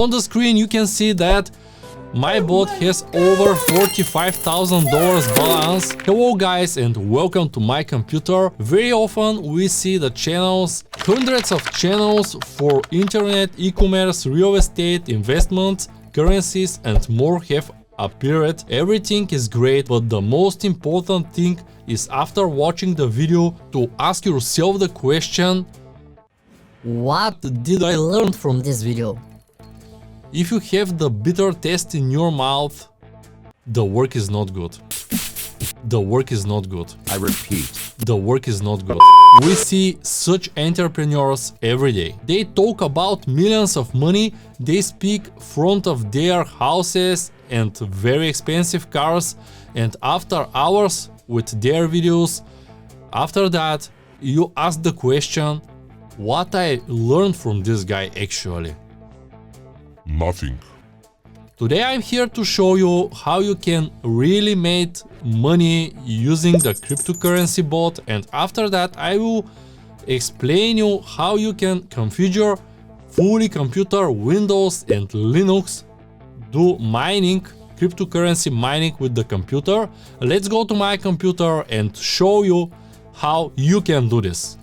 On the screen you can see that my bot has over $45,000 balance. Hello guys and welcome to my computer. Very often we see the channels, hundreds of channels for internet, e-commerce, real estate, investments, currencies and more have appeared. Everything is great, but the most important thing is after watching the video to ask yourself the question, what did I learn from this video? if you have the bitter taste in your mouth, the work is not good. The work is not good. I repeat. The work is not good. We see such entrepreneurs every day. They talk about millions of money, they speak front of their houses and very expensive cars, and after hours with their videos, after that you ask the question, what I learned from this guy actually? Nothing. Today I'm here to show you how you can really make money using the cryptocurrency bot, and after that I will explain you how you can configure fully computer Windows and Linux, do mining, cryptocurrency mining with the computer. Let's go to my computer and show you how you can do this.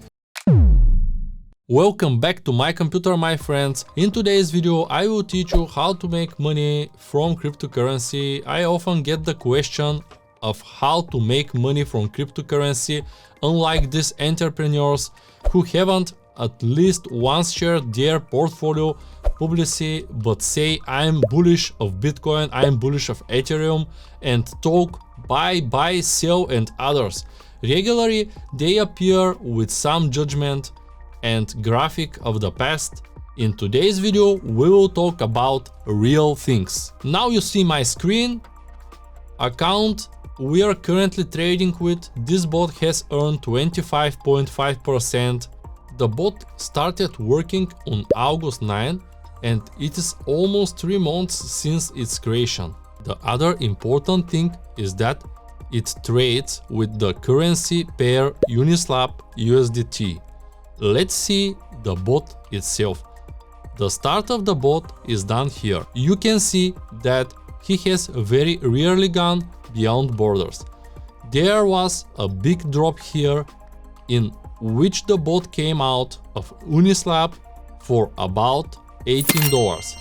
Welcome back to my computer, my friends. In today's video I will teach you how to make money from cryptocurrency. I often get the question of how to make money from cryptocurrency, unlike these entrepreneurs who haven't at least once shared their portfolio publicly but say I'm bullish of Bitcoin, I'm bullish of Ethereum and talk buy, sell and others. Regularly they appear with some judgment and graphic of the past. In today's video we will talk about real things. Now you see my screen account we are currently trading with. This bot has earned 25.5%. The bot started working on August 9 and it is almost 3 months since its creation. The other important thing is that it trades with the currency pair Uniswap USDT. Let's see the bot itself. The start of the bot is done here. You can see that he has very rarely gone beyond borders. There was a big drop here in which the bot came out of Uniswap for about $18.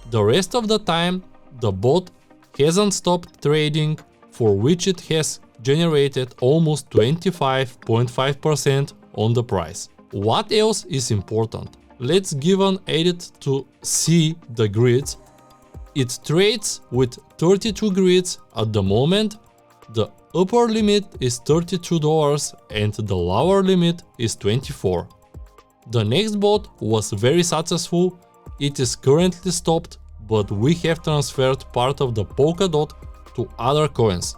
The rest of the time the bot hasn't stopped trading, for which it has generated almost 25.5% on the price. What else is important? Let's give an edit to see the grids. It trades with 32 grids at the moment. The upper limit is $32 and the lower limit is 24. The next bot was very successful. It is currently stopped, but we have transferred part of the Polkadot to other coins.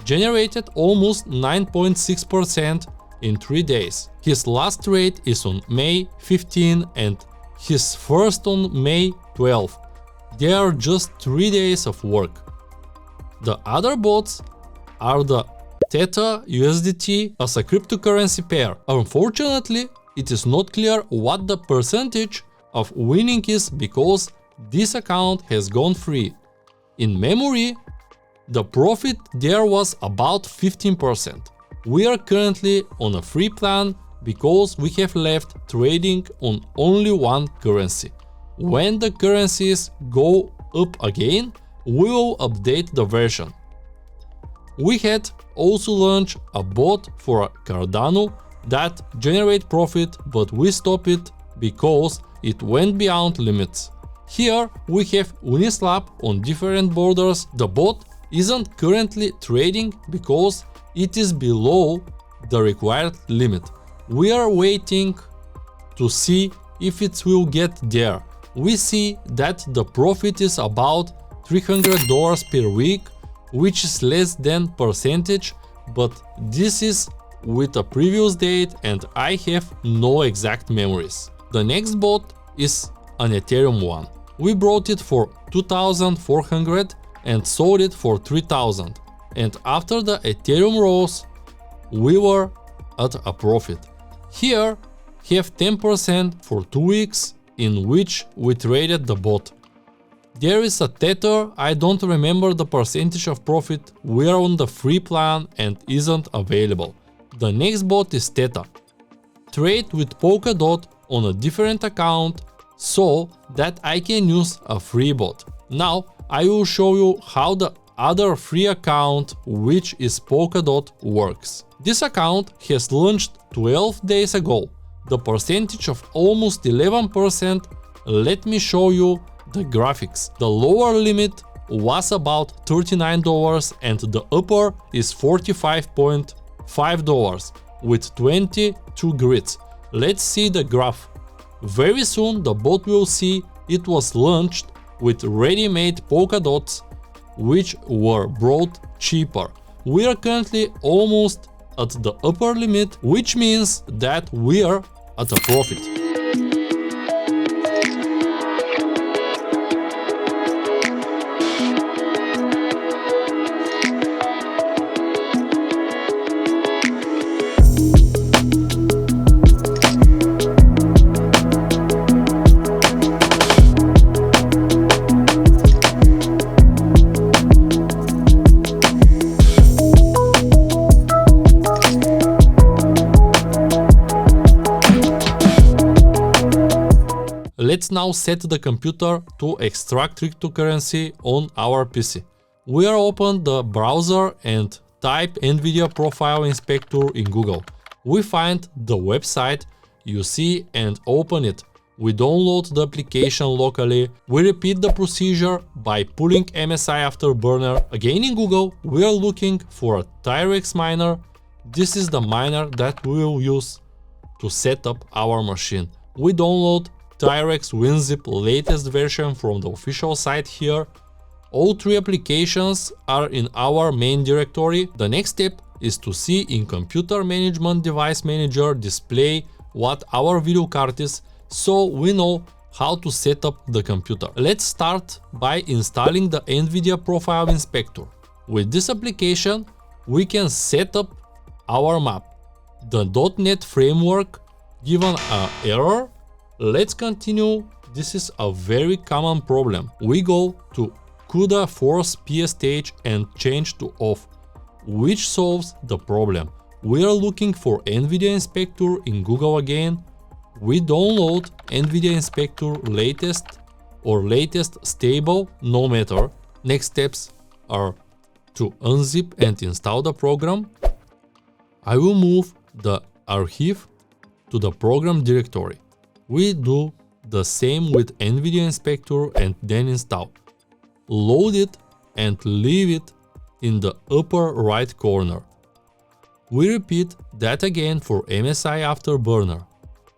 Generated almost 9.6% in 3 days. His last trade is on May 15 and his first on May 12. They are just 3 days of work. The other bots are the Theta USDT as a cryptocurrency pair. Unfortunately, it is not clear what the percentage of winning is because this account has gone free. In memory, the profit there was about 15%. We are currently on a free plan because we have left trading on only one currency. When the currencies go up again, we will update the version. We had also launched a bot for Cardano that generate profit, but we stopped it because it went beyond limits. Here we have Uniswap on different borders. The bot isn't currently trading because it is below the required limit. We are waiting to see if it will get there. We see that the profit is about $300 per week, which is less than percentage, but this is with a previous date and I have no exact memories. The next bot is an Ethereum one. We bought it for 2,400 and sold it for 3,000. And after the Ethereum rose, we were at a profit. Here have 10% for 2 weeks in which we traded the bot. There is a tether, I don't remember the percentage of profit, we're on the free plan and isn't available. The next bot is Theta. Trade with Polkadot on a different account so that I can use a free bot. Now I will show you how the other free account, which is Polkadot, works. This account has launched 12 days ago. The percentage of almost 11%. Let me show you the graphics. The lower limit was about $39 and the upper is $45.5 with 22 grids. Let's see the graph. Very soon the bot will see it was launched with ready-made Polkadots which were brought cheaper. We are currently almost at the upper limit, which means that we are at a profit. Let's now set the computer to extract cryptocurrency on our PC. We are open the browser and type NVIDIA Profile Inspector in Google. We find the website you see and open it. We download the application locally. We repeat the procedure by pulling MSI Afterburner. Again in Google, we are looking for a Tyrex miner. This is the miner that we will use to set up our machine. We download Tyrex WinZip latest version from the official site here. All three applications are in our main directory. The next step is to see in Computer Management Device Manager display what our video card is, so we know how to set up the computer. Let's start by installing the NVIDIA Profile Inspector. With this application, we can set up our map. The .NET framework given an error. Let's continue. This is a very common problem. We go to CUDA force PSTH and change to off, which solves the problem. We are looking for NVIDIA Inspector in Google again. We download NVIDIA Inspector latest stable, no matter. Next steps are to unzip and install the program. I will move the archive to the program directory. We do the same with NVIDIA Inspector and then install. Load it and leave it in the upper right corner. We repeat that again for MSI Afterburner.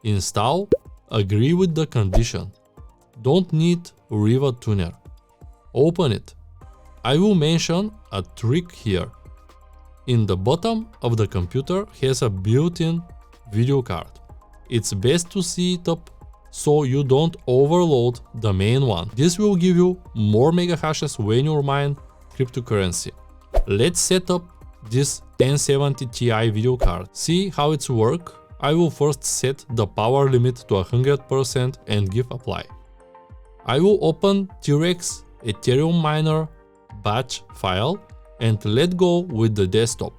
Install, agree with the condition. Don't need Riva Tuner. Open it. I will mention a trick here. In the bottom of the computer has a built-in video card. It's best to see it up so you don't overload the main one. This will give you more megahashes when you mine cryptocurrency. Let's set up this 1070 Ti video card. See how it's work? I will first set the power limit to 100% and give apply. I will open T-Rex Ethereum miner batch file and let go with the desktop.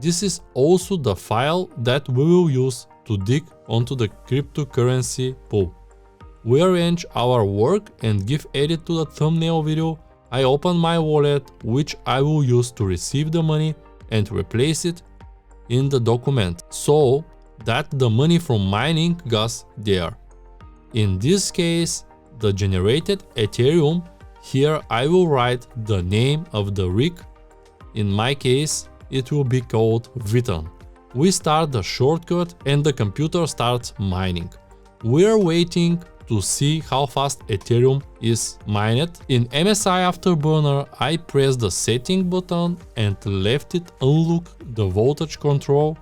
This is also the file that we will use to dig onto the cryptocurrency pool. We arrange our work and give edit to the thumbnail video. I open my wallet, which I will use to receive the money and replace it in the document so that the money from mining goes there. In this case, the generated Ethereum, here I will write the name of the rig. In my case, it will be called Viton. We start the shortcut and the computer starts mining. We are waiting to see how fast Ethereum is mined. In MSI Afterburner, I press the setting button and left it unlock the voltage control.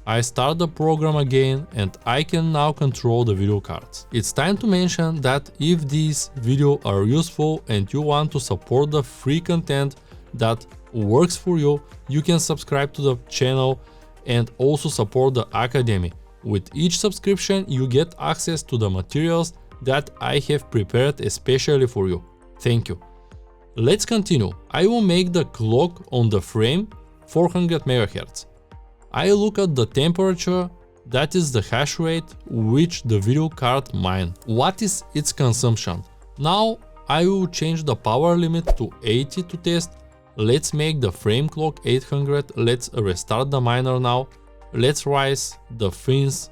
I start the program again and I can now control the video cards. It's time to mention that if these videos are useful and you want to support the free content that works for you, you can subscribe to the channel and also support the Academy. With each subscription, you get access to the materials that I have prepared especially for you. Thank you. Let's continue. I will make the clock on the frame 400 MHz. I look at the temperature, that is the hash rate which the video card mine. What is its consumption? Now I will change the power limit to 80 to test. Let's make the frame clock 800. Let's restart the miner now. Let's raise the fins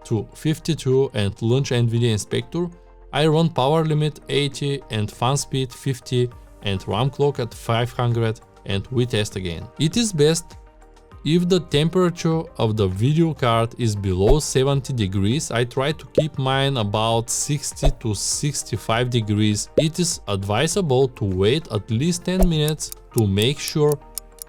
to 52 and launch NVIDIA Inspector. I run power limit 80 and fan speed 50 and RAM clock at 500 and we test again. It is best if the temperature of the video card is below 70 degrees. I try to keep mine about 60 to 65 degrees. It is advisable to wait at least 10 minutes to make sure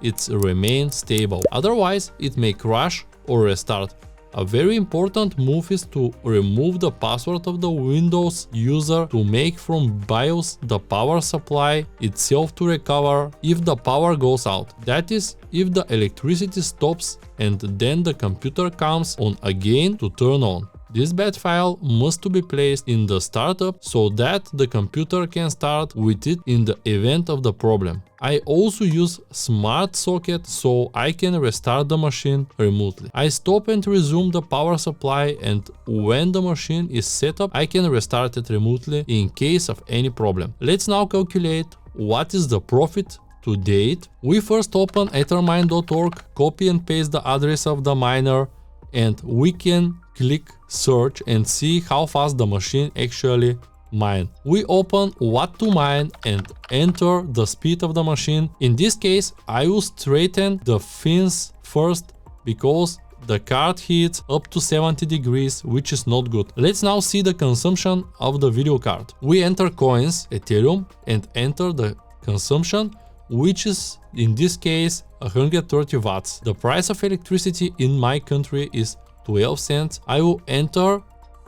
it remains stable. Otherwise, it may crash or restart. A very important move is to remove the password of the Windows user to make from BIOS the power supply itself to recover if the power goes out. That is, if the electricity stops and then the computer comes on again to turn on. This batch file must be placed in the startup so that the computer can start with it in the event of the problem. I also use smart socket so I can restart the machine remotely. I stop and resume the power supply, and when the machine is set up, I can restart it remotely in case of any problem. Let's now calculate what is the profit to date. We first open ethermine.org, copy and paste the address of the miner, and we can click search and see how fast the machine actually mine. We open what to mine and enter the speed of the machine. In this case, I will straighten the fins first because the card heats up to 70 degrees, which is not good. Let's now see the consumption of the video card. We enter coins, Ethereum, and enter the consumption, which is in this case 130 watts. The price of electricity in my country is 12 cents. I will enter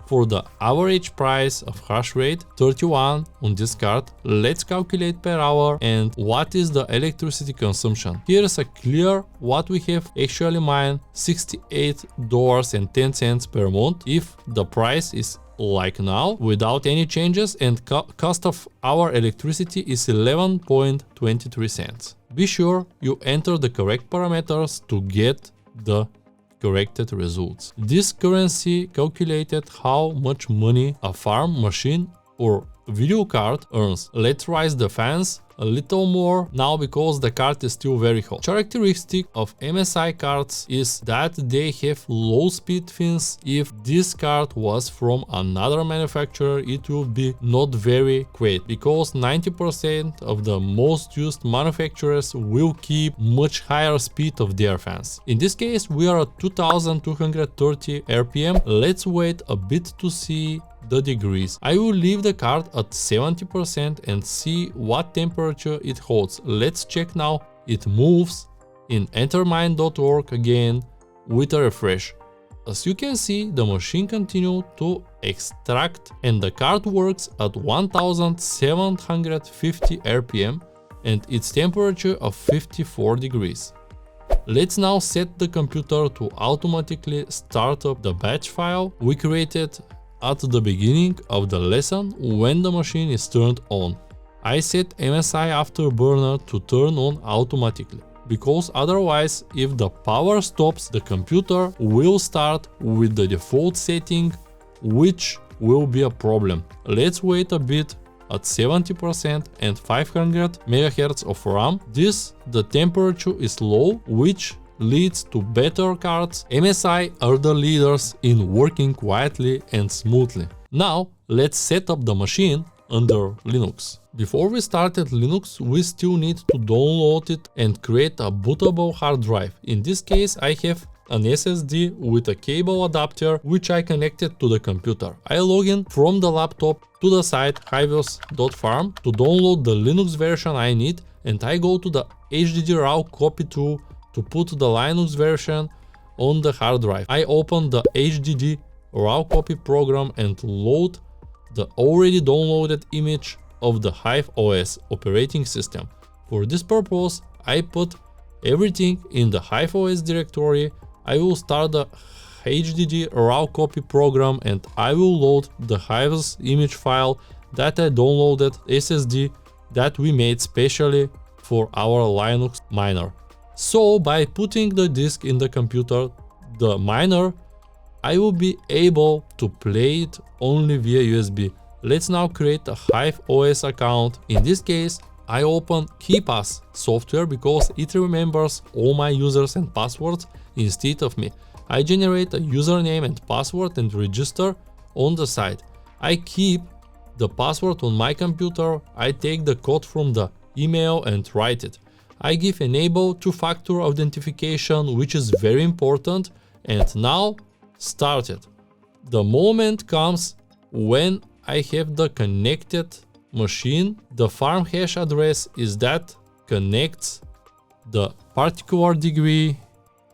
for the average price of hash rate 31 on this card. Let's calculate per hour and what is the electricity consumption. Here is a clear what we have actually mined, $68.10 per month if the price is like now without any changes, and cost of our electricity is 11.23 cents. Be sure you enter the correct parameters to get the corrected results. This currency calculated how much money a farm machine or video card earns. Let's raise the fans a little more now because the card is still very hot. Characteristic of MSI cards is that they have low speed fins. If this card was from another manufacturer, it would be not very quick because 90% of the most used manufacturers will keep much higher speed of their fans. In this case, we are at 2230 RPM. Let's wait a bit to see the degrees. I will leave the card at 70% and see what temperature it holds. Let's check now. It moves in entermine.org again with a refresh. As you can see, the machine continues to extract and the card works at 1750 RPM and its temperature of 54 degrees. Let's now set the computer to automatically start up the batch file we created at the beginning of the lesson when the machine is turned on. I set MSI Afterburner to turn on automatically, because otherwise if the power stops, the computer will start with the default setting, which will be a problem. Let's wait a bit at 70% and 500 MHz of RAM. The temperature is low, which leads to better cards. MSI are the leaders in working quietly and smoothly. Now let's set up the machine under Linux. Before we started Linux, we still need to download it and create a bootable hard drive. In this case, I have an SSD with a cable adapter which I connected to the computer. I log in from the laptop to the site hivios.farm to download the Linux version I need, and I go to the HDD raw copy tool to put the Linux version on the hard drive. I open the HDD raw copy program and load the already downloaded image of the Hive OS operating system. For this purpose, I put everything in the Hive OS directory. I will start the HDD raw copy program and I will load the Hive's image file that I downloaded SSD that we made specially for our Linux miner. So by putting the disk in the computer, the miner, I will be able to play it only via USB. Let's now create a Hive OS account. In this case, I open KeePass software because it remembers all my users and passwords instead of me. I generate a username and password and register on the site. I keep the password on my computer. I take the code from the email and write it. I give enable two-factor authentication, which is very important, and now start it. The moment comes when I have the connected machine. The farm hash address is that connects the particular degree.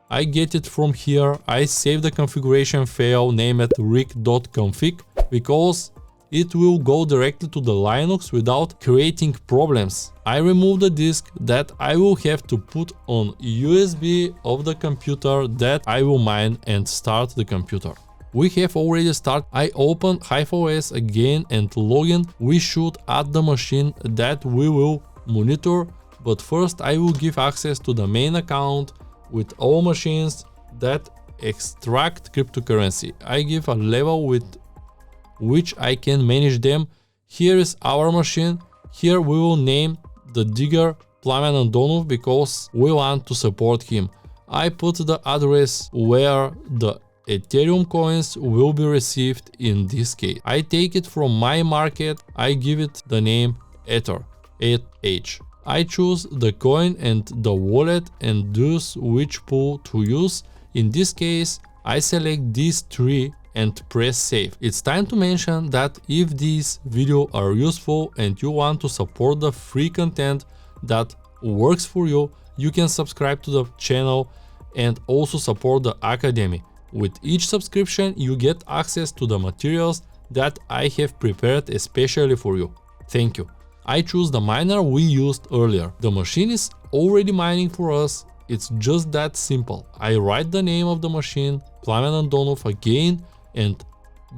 I get it from here. I save the configuration file, name it rig.config, because it will go directly to the Linux without creating problems. I remove the disk that I will have to put on USB of the computer that I will mine and start the computer. We have already started. I open Hive OS again and login. We should add the machine that we will monitor, but first I will give access to the main account with all machines that extract cryptocurrency. I give a level with which I can manage them. Here is our machine. Here we will name the digger Plamen Andonov because we want to support him. I put the address where the Ethereum coins will be received in this case. I take it from my market. I give it the name Ether, ETH. I choose the coin and the wallet and choose which pool to use. In this case, I select these three and press save. It's time to mention that if these videos are useful and you want to support the free content that works for you, you can subscribe to the channel and also support the Academy. With each subscription, you get access to the materials that I have prepared especially for you. Thank you. I choose the miner we used earlier. The machine is already mining for us. It's just that simple. I write the name of the machine, Plamen Andonov, again and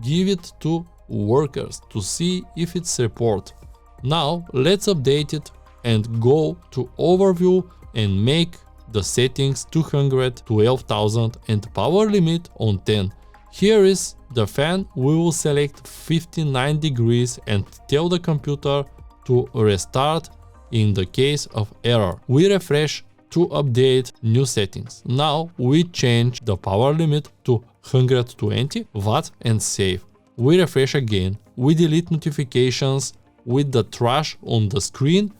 give it to workers to see if it's report. Now let's update it and go to overview and make the settings 212,000 and power limit on 10. Here is the fan. We will select 59 degrees and tell the computer to restart in the case of error. We refresh to update new settings. Now we change the power limit to 120 Watt and save. We refresh again. We delete notifications with the trash on the screen.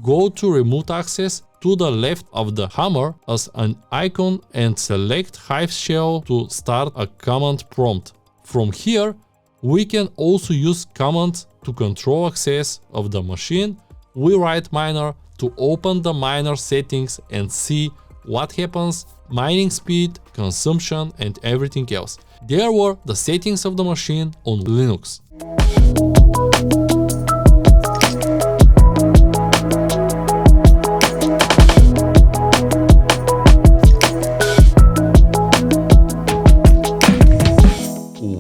Go to remote access to the left of the hammer as an icon and select Hive shell to start a command prompt. From here, we can also use commands to control access of the machine. We write miner to open the miner settings and see what happens, mining speed, consumption and everything else. There were the settings of the machine on Linux.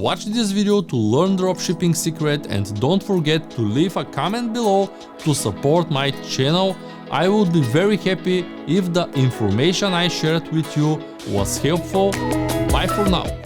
Watch this video to learn dropshipping secret and don't forget to leave a comment below to support my channel. I would be very happy if the information I shared with you was helpful. Bye for now.